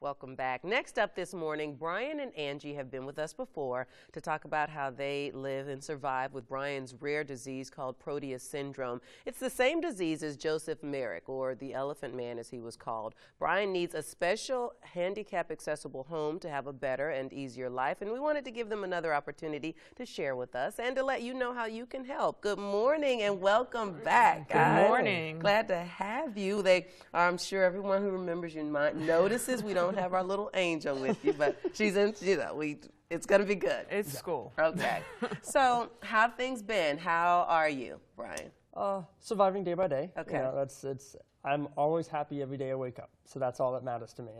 Welcome back. Next up this morning, Brian and Angie have been with us before to talk about how they live and survive with Brian's rare disease called Proteus syndrome. It's the same disease as Joseph Merrick, or the Elephant Man as he was called. Brian needs a special handicap-accessible home to have a better and easier life, and we wanted to give them another opportunity to share with us and to let you know how you can help. Good morning and welcome back, guys. Good morning. Glad to have you. I'm sure everyone who remembers you notices we don't have our little angel with you, but she's in, it's going to be good. It's school. Okay. So, how have things been? How are you, Brian? Surviving day by day. Okay. You know, I'm always happy every day I wake up. So that's all that matters to me.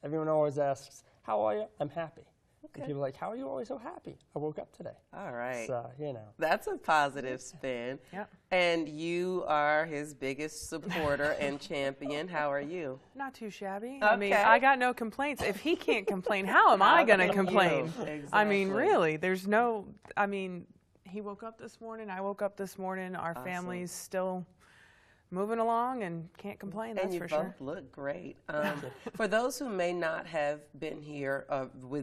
Everyone always asks, how are you? I'm happy. Okay. And people are like, how are you always so happy? I woke up today. All right. So, you know. That's a positive spin. Yep. And you are his biggest supporter and champion. How are you? Not too shabby. Okay. I mean, I got no complaints. If he can't complain, how am I going to complain? Exactly. I mean, really, there's no, he woke up this morning, I woke up this morning, our family's still moving along and can't complain, that's for sure. And you both look great. For those who may not have been here,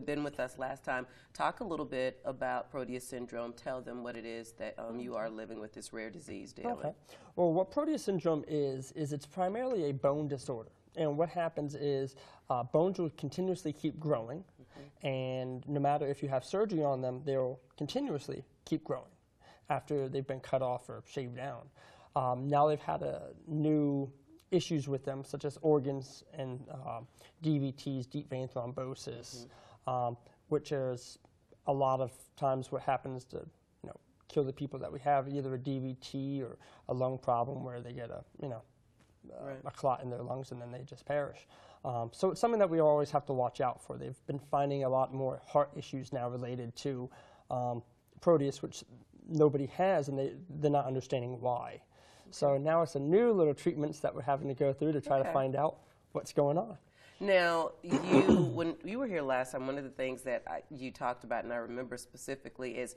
been with us last time, talk a little bit about Proteus syndrome. Tell them what it is that you are living with this rare disease daily. Okay. Well, what Proteus syndrome is it's primarily a bone disorder. And what happens is bones will continuously keep growing, and no matter if you have surgery on them, they'll continuously keep growing after they've been cut off or shaved down. Now they've had new issues with them, such as organs and DVTs, deep vein thrombosis, which is a lot of times what happens to kill the people that we have, either a DVT or a lung problem where they get a clot in their lungs and then they just perish. So it's something that we always have to watch out for. They've been finding a lot more heart issues now related to Proteus, which nobody has, and they're not understanding why. So now it's a new little treatments that we're having to go through to try to find out what's going on. Now, when you were here last time, one of the things that you talked about, and I remember specifically, is,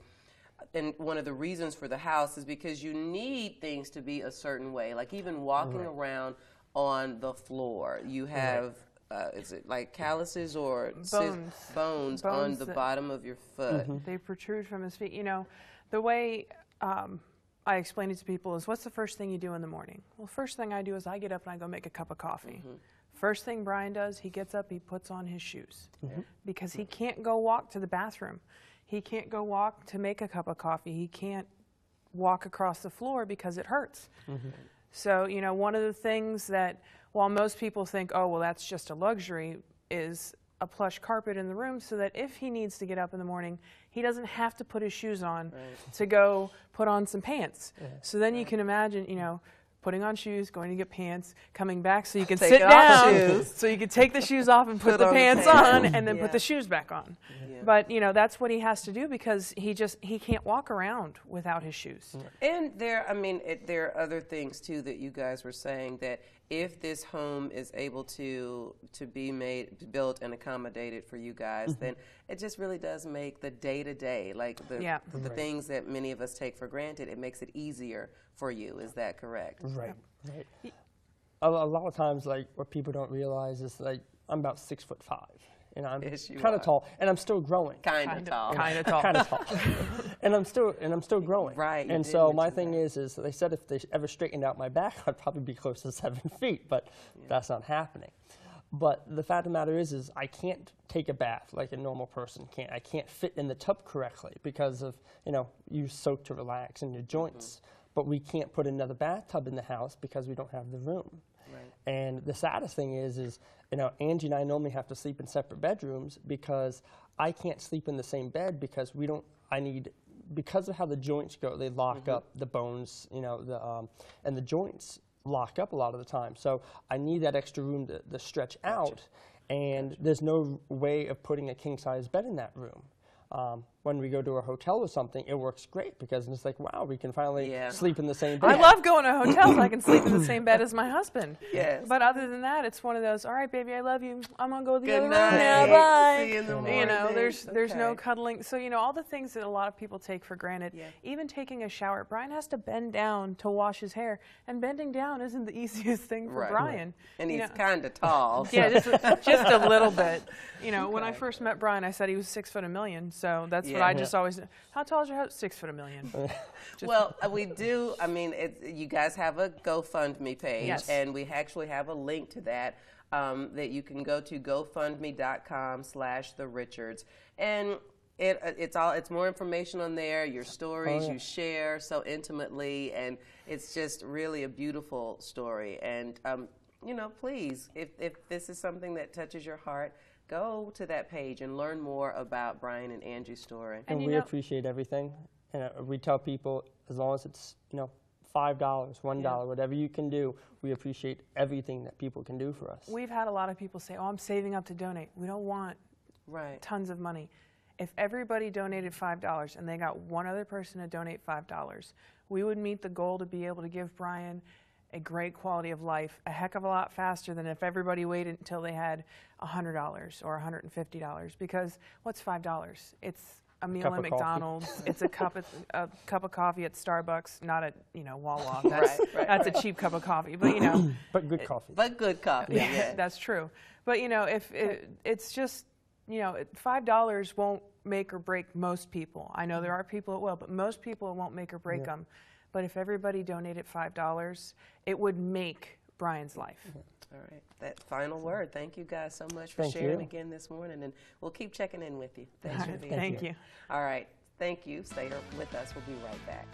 and one of the reasons for the house is because you need things to be a certain way. Like even walking around on the floor, you have, is it like calluses or bones on the bottom of your foot? They protrude from his feet. You know, the way I explain it to people is, what's the first thing you do in the morning? Well, first thing I do is I get up and I go make a cup of coffee. First thing Brian does, he gets up, he puts on his shoes because he can't go walk to the bathroom. He can't go walk to make a cup of coffee. He can't walk across the floor because it hurts. So, you know, one of the things that, while most people think, oh, well, that's just a luxury, is a plush carpet in the room so that if he needs to get up in the morning, he doesn't have to put his shoes on to go put on some pants. So then you can imagine, you know, putting on shoes, going to get pants, coming back so you can sit down, so you can take the shoes off and put the pants on and then put the shoes back on. But, you know, that's what he has to do because he can't walk around without his shoes. And there are other things, too, that you guys were saying, that if this home is able to be built and accommodated for you guys, then it just really does make the day-to-day, like the things that many of us take for granted, it makes it easier for you. Is that correct? Right. A lot of times, like, what people don't realize is, like, I'm about 6'5". And I'm kind of tall, and I'm still growing. Kind of tall. And I'm still growing. Right. And so my thing is they said if they ever straightened out my back, I'd probably be close to 7 feet, but that's not happening. But the fact of the matter is I can't take a bath like a normal person can't. I can't fit in the tub correctly because of, you soak to relax in your joints. But we can't put another bathtub in the house because we don't have the room. And the saddest thing is Angie and I normally have to sleep in separate bedrooms because I can't sleep in the same bed because because of how the joints go, they lock up the bones, and the joints lock up a lot of the time. So I need that extra room to stretch out, and there's no way of putting a king-size bed in that room. when we go to a hotel or something, it works great because it's like, wow, we can finally Yeah. sleep in the same bed. I love going to hotels. I can sleep in the same bed as my husband. Yes. But other than that, it's one of those, all right, baby, I love you. I'm going to go to the other room night. now. Bye. See you in the You know, morning. there's no Okay. cuddling. So, you know, all the things that a lot of people take for granted, Yeah. even taking a shower. Brian has to bend down to wash his hair, and bending down isn't the easiest thing for Right. Brian. And You he's know, kind of tall. so- yeah, just a little bit. You know, when I Okay. first met Brian, I said he was 6'1", so that's what Yeah. I just always. How tall is your house? 6'1". Well, we do. I mean, you guys have a GoFundMe page, Yes. and we actually have a link to that that you can go to GoFundMe.com/TheRichards, and it's more information on there. Your stories you share so intimately, and it's just really a beautiful story. And you know, please, if this is something that touches your heart, go to that page and learn more about Brian and Angie's story. And we appreciate everything. And we tell people, as long as it's, you know, $5, $1, whatever you can do, we appreciate everything that people can do for us. We've had a lot of people say, oh, I'm saving up to donate. We don't want tons of money. If everybody donated $5 and they got one other person to donate $5, we would meet the goal to be able to give Brian a great quality of life a heck of a lot faster than if everybody waited until they had $100 or $150. Because what's $5? It's a meal at McDonald's. It's a cup of coffee at Starbucks, not at Wawa. That's a cheap cup of coffee, but you know. But good coffee. But good coffee. Yeah. That's true. But you know, if it's just $5 won't make or break most people. I know there are people it will, but most people it won't make or break them. But if everybody donated $5, it would make Brian's life. All right. That final word. Thank you guys so much for sharing again this morning, and we'll keep checking in with you. Thanks for being here. Thank you. All right. Thank you. Stay with us. We'll be right back.